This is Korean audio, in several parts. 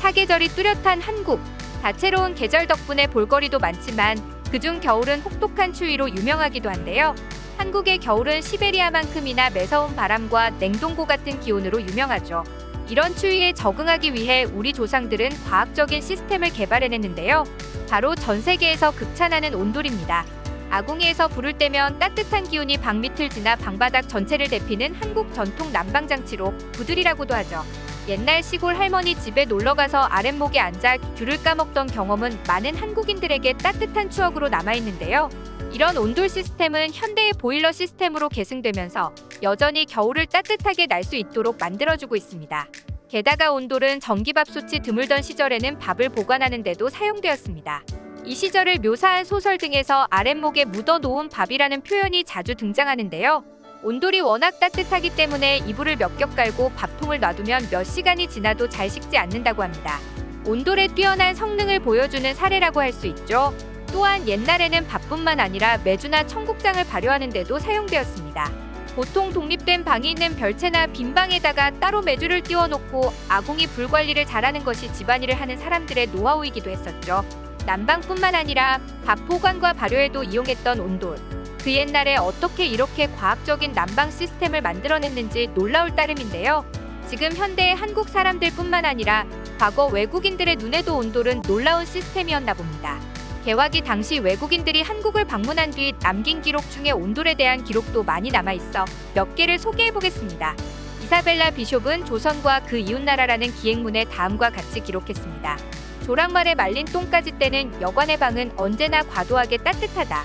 사계절이 뚜렷한 한국. 다채로운 계절 덕분에 볼거리도 많지만 그중 겨울은 혹독한 추위로 유명하기도 한데요. 한국의 겨울은 시베리아만큼이나 매서운 바람과 냉동고 같은 기온으로 유명하죠. 이런 추위에 적응하기 위해 우리 조상들은 과학적인 시스템을 개발해냈는데요. 바로 전 세계에서 극찬하는 온돌입니다. 아궁이에서 불을 떼면 따뜻한 기운이 방 밑을 지나 방바닥 전체를 데피는 한국 전통 난방장치로 부들이라고도 하죠. 옛날 시골 할머니 집에 놀러가서 아랫목에 앉아 귤을 까먹던 경험은 많은 한국인들에게 따뜻한 추억으로 남아있는데요. 이런 온돌 시스템은 현대의 보일러 시스템으로 계승되면서 여전히 겨울을 따뜻하게 날 수 있도록 만들어주고 있습니다. 게다가 온돌은 전기밥솥이 드물던 시절에는 밥을 보관하는 데도 사용되었습니다. 이 시절을 묘사한 소설 등에서 아랫목에 묻어놓은 밥이라는 표현이 자주 등장하는데요. 온돌이 워낙 따뜻하기 때문에 이불을 몇 겹 깔고 밥통을 놔두면 몇 시간이 지나도 잘 식지 않는다고 합니다. 온돌의 뛰어난 성능을 보여주는 사례라고 할 수 있죠. 또한 옛날에는 밥뿐만 아니라 메주나 청국장을 발효하는 데도 사용되었습니다. 보통 독립된 방이 있는 별채나 빈 방에다가 따로 메주를 띄워놓고 아궁이 불 관리를 잘하는 것이 집안일을 하는 사람들의 노하우이기도 했었죠. 난방뿐만 아니라 밥 보관과 발효에도 이용했던 온돌. 그 옛날에 어떻게 이렇게 과학적인 난방 시스템을 만들어냈는지 놀라울 따름인데요. 지금 현대의 한국 사람들뿐만 아니라 과거 외국인들의 눈에도 온돌은 놀라운 시스템이었나 봅니다. 개화기 당시 외국인들이 한국을 방문한 뒤 남긴 기록 중에 온돌에 대한 기록도 많이 남아있어 몇 개를 소개해보겠습니다. 이사벨라 비숍은 조선과 그 이웃나라라는 기행문에 다음과 같이 기록했습니다. 조랑말에 말린 똥까지 떼는 여관의 방은 언제나 과도하게 따뜻하다.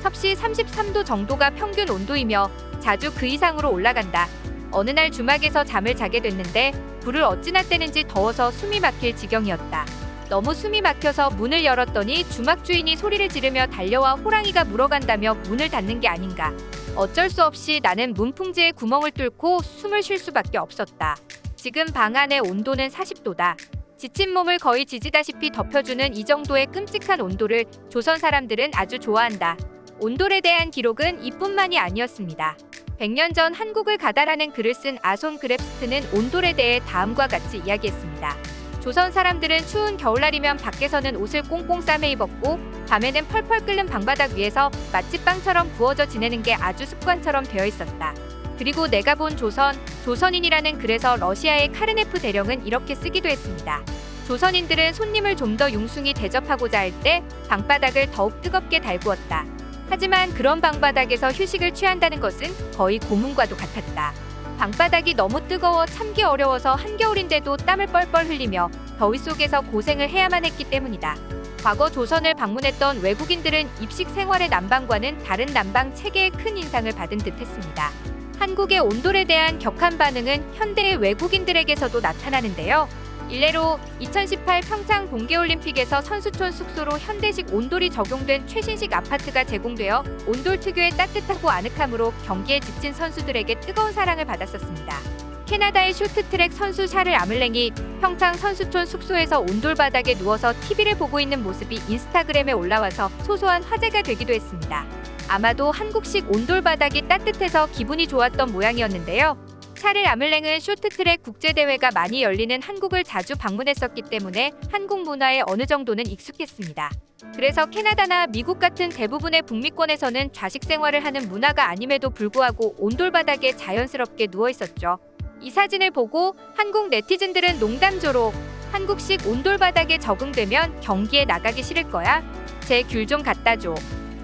섭씨 33도 정도가 평균 온도이며 자주 그 이상으로 올라간다. 어느 날 주막에서 잠을 자게 됐는데 불을 어찌나 떼는지 더워서 숨이 막힐 지경이었다. 너무 숨이 막혀서 문을 열었더니 주막 주인이 소리를 지르며 달려와 호랑이가 물어간다며 문을 닫는 게 아닌가. 어쩔 수 없이 나는 문풍지에 구멍을 뚫고 숨을 쉴 수밖에 없었다. 지금 방 안의 온도는 40도다. 지친 몸을 거의 지지다시피 덮여주는 이 정도의 끔찍한 온도를 조선 사람들은 아주 좋아한다. 온돌에 대한 기록은 이뿐만이 아니었습니다. 100년 전 한국을 가다라는 글을 쓴 아손 그랩스트는 온돌에 대해 다음과 같이 이야기했습니다. 조선 사람들은 추운 겨울날이면 밖에서는 옷을 꽁꽁 싸매 입었고 밤에는 펄펄 끓는 방바닥 위에서 마치 빵처럼 구워져 지내는 게 아주 습관처럼 되어 있었다. 그리고 내가 본 조선인이라는 글에서 러시아의 카르네프 대령은 이렇게 쓰기도 했습니다. 조선인들은 손님을 좀 더 융숭히 대접하고자 할 때 방바닥을 더욱 뜨겁게 달구었다. 하지만 그런 방바닥에서 휴식을 취한다는 것은 거의 고문과도 같았다. 방바닥이 너무 뜨거워 참기 어려워서 한겨울인데도 땀을 뻘뻘 흘리며 더위 속에서 고생을 해야만 했기 때문이다. 과거 조선을 방문했던 외국인들은 입식 생활의 난방과는 다른 난방 체계에 큰 인상을 받은 듯 했습니다. 한국의 온돌에 대한 격한 반응은 현대의 외국인들에게서도 나타나는데요. 일례로 2018 평창 동계올림픽에서 선수촌 숙소로 현대식 온돌이 적용된 최신식 아파트가 제공되어 온돌 특유의 따뜻하고 아늑함으로 경기에 지친 선수들에게 뜨거운 사랑을 받았었습니다. 캐나다의 쇼트트랙 선수 샤를 아물랭이 평창 선수촌 숙소에서 온돌 바닥에 누워서 TV를 보고 있는 모습이 인스타그램에 올라와서 소소한 화제가 되기도 했습니다. 아마도 한국식 온돌 바닥이 따뜻해서 기분이 좋았던 모양이었는데요. 샤를 아물랭은 쇼트트랙 국제대회가 많이 열리는 한국을 자주 방문했었기 때문에 한국 문화에 어느 정도는 익숙했습니다. 그래서 캐나다나 미국 같은 대부분의 북미권에서는 좌식 생활을 하는 문화가 아님에도 불구하고 온돌 바닥에 자연스럽게 누워 있었죠. 이 사진을 보고 한국 네티즌들은 농담조로 한국식 온돌 바닥에 적응되면 경기에 나가기 싫을 거야? 제 귤 좀 갖다 줘.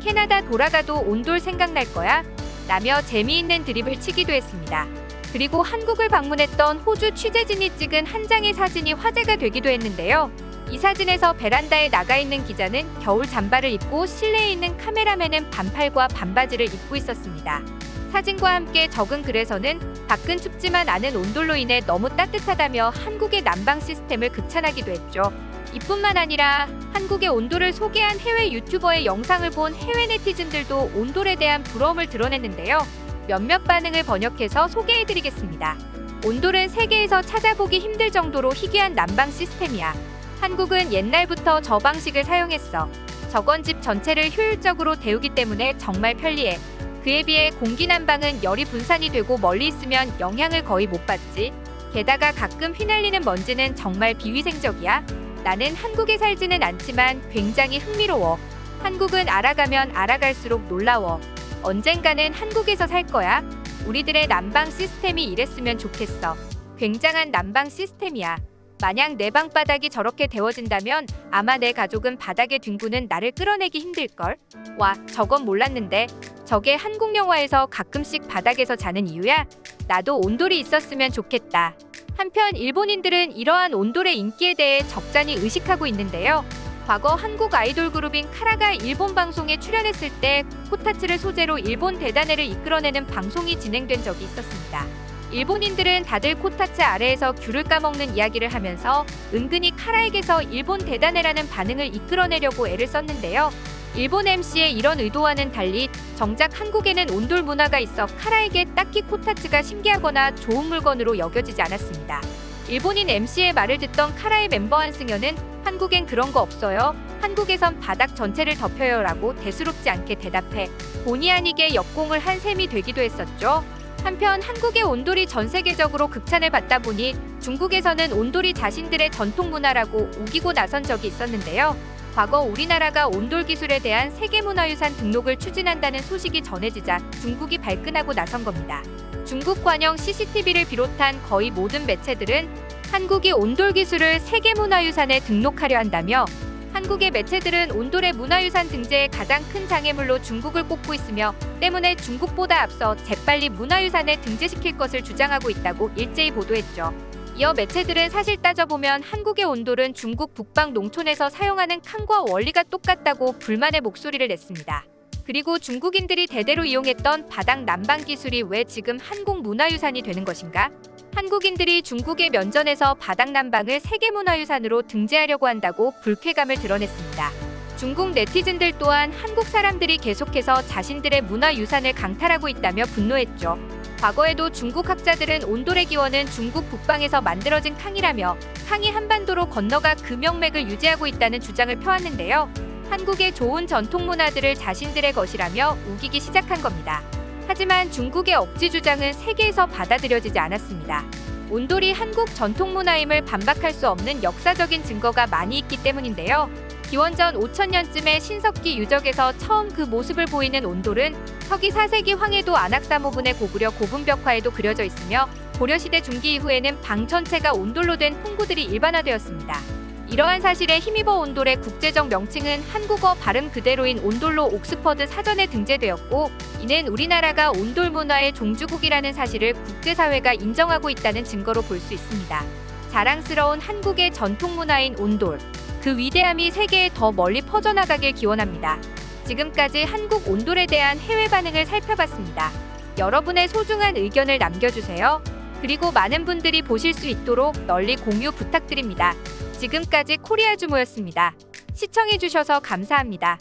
캐나다 돌아가도 온돌 생각날 거야? 라며 재미있는 드립을 치기도 했습니다. 그리고 한국을 방문했던 호주 취재진이 찍은 한 장의 사진이 화제가 되기도 했는데요. 이 사진에서 베란다에 나가 있는 기자는 겨울 잠바를 입고 실내에 있는 카메라맨은 반팔과 반바지를 입고 있었습니다. 사진과 함께 적은 글에서는 밖은 춥지만 안은 온돌로 인해 너무 따뜻하다며 한국의 난방 시스템을 극찬하기도 했죠. 이뿐만 아니라 한국의 온돌을 소개한 해외 유튜버의 영상을 본 해외 네티즌들도 온돌에 대한 부러움을 드러냈는데요. 몇몇 반응을 번역해서 소개해드리겠습니다. 온돌은 세계에서 찾아보기 힘들 정도로 희귀한 난방 시스템이야. 한국은 옛날부터 저 방식을 사용했어. 저건 집 전체를 효율적으로 데우기 때문에 정말 편리해. 그에 비해 공기 난방은 열이 분산이 되고 멀리 있으면 영향을 거의 못 받지. 게다가 가끔 휘날리는 먼지는 정말 비위생적이야. 나는 한국에 살지는 않지만 굉장히 흥미로워. 한국은 알아가면 알아갈수록 놀라워. 언젠가는 한국에서 살 거야. 우리들의 난방 시스템이 이랬으면 좋겠어. 굉장한 난방 시스템이야. 만약 내 방 바닥이 저렇게 데워진다면 아마 내 가족은 바닥에 뒹구는 나를 끌어내기 힘들걸. 와, 저건 몰랐는데. 저게 한국 영화에서 가끔씩 바닥에서 자는 이유야? 나도 온돌이 있었으면 좋겠다. 한편 일본인들은 이러한 온돌의 인기에 대해 적잖이 의식하고 있는데요. 과거 한국 아이돌 그룹인 카라가 일본 방송에 출연했을 때 코타츠를 소재로 일본 대단해를 이끌어내는 방송이 진행된 적이 있었습니다. 일본인들은 다들 코타츠 아래에서 귤을 까먹는 이야기를 하면서 은근히 카라에게서 일본 대단해라는 반응을 이끌어내려고 애를 썼는데요. 일본 MC의 이런 의도와는 달리 정작 한국에는 온돌 문화가 있어 카라에게 딱히 코타츠가 신기하거나 좋은 물건으로 여겨지지 않았습니다. 일본인 MC의 말을 듣던 카라의 멤버 한승연은 한국엔 그런 거 없어요. 한국에선 바닥 전체를 덮여요 라고 대수롭지 않게 대답해 본의 아니게 역공을 한 셈이 되기도 했었죠. 한편 한국의 온돌이 전 세계적으로 극찬을 받다 보니 중국에서는 온돌이 자신들의 전통 문화라고 우기고 나선 적이 있었는데요. 과거 우리나라가 온돌 기술에 대한 세계문화유산 등록을 추진한다는 소식이 전해지자 중국이 발끈하고 나선 겁니다. 중국 관영 CCTV를 비롯한 거의 모든 매체들은 한국이 온돌 기술을 세계문화유산에 등록하려 한다며 한국의 매체들은 온돌의 문화유산 등재에 가장 큰 장애물로 중국을 꼽고 있으며 때문에 중국보다 앞서 재빨리 문화유산에 등재시킬 것을 주장하고 있다고 일제히 보도했죠. 이어 매체들은 사실 따져보면 한국의 온돌은 중국 북방 농촌에서 사용하는 칸과 원리가 똑같다고 불만의 목소리를 냈습니다. 그리고 중국인들이 대대로 이용했던 바닥 난방 기술이 왜 지금 한국 문화유산이 되는 것인가? 한국인들이 중국의 면전에서 바닥 난방을 세계문화유산으로 등재하려고 한다고 불쾌감을 드러냈습니다. 중국 네티즌들 또한 한국 사람들이 계속해서 자신들의 문화유산을 강탈하고 있다며 분노했죠. 과거에도 중국 학자들은 온돌의 기원은 중국 북방에서 만들어진 캉이라며 캉이 한반도로 건너가 그 명맥을 유지하고 있다는 주장을 펴왔는데요. 한국의 좋은 전통 문화들을 자신들의 것이라며 우기기 시작한 겁니다. 하지만 중국의 억지 주장은 세계에서 받아들여지지 않았습니다. 온돌이 한국 전통 문화임을 반박할 수 없는 역사적인 증거가 많이 있기 때문인데요. 기원전 5000년쯤에 신석기 유적에서 처음 그 모습을 보이는 온돌은 서기 4세기 황해도 안악사모분의 고구려 고분벽화에도 그려져 있으며 고려시대 중기 이후에는 방 전체가 온돌로 된 홍구들이 일반화되었습니다. 이러한 사실에 힘입어 온돌의 국제적 명칭은 한국어 발음 그대로인 온돌로 옥스퍼드 사전에 등재되었고 이는 우리나라가 온돌 문화의 종주국이라는 사실을 국제사회가 인정하고 있다는 증거로 볼 수 있습니다. 자랑스러운 한국의 전통 문화인 온돌, 그 위대함이 세계에 더 멀리 퍼져나가길 기원합니다. 지금까지 한국 온돌에 대한 해외 반응을 살펴봤습니다. 여러분의 소중한 의견을 남겨주세요. 그리고 많은 분들이 보실 수 있도록 널리 공유 부탁드립니다. 지금까지 코리아주모였습니다. 시청해주셔서 감사합니다.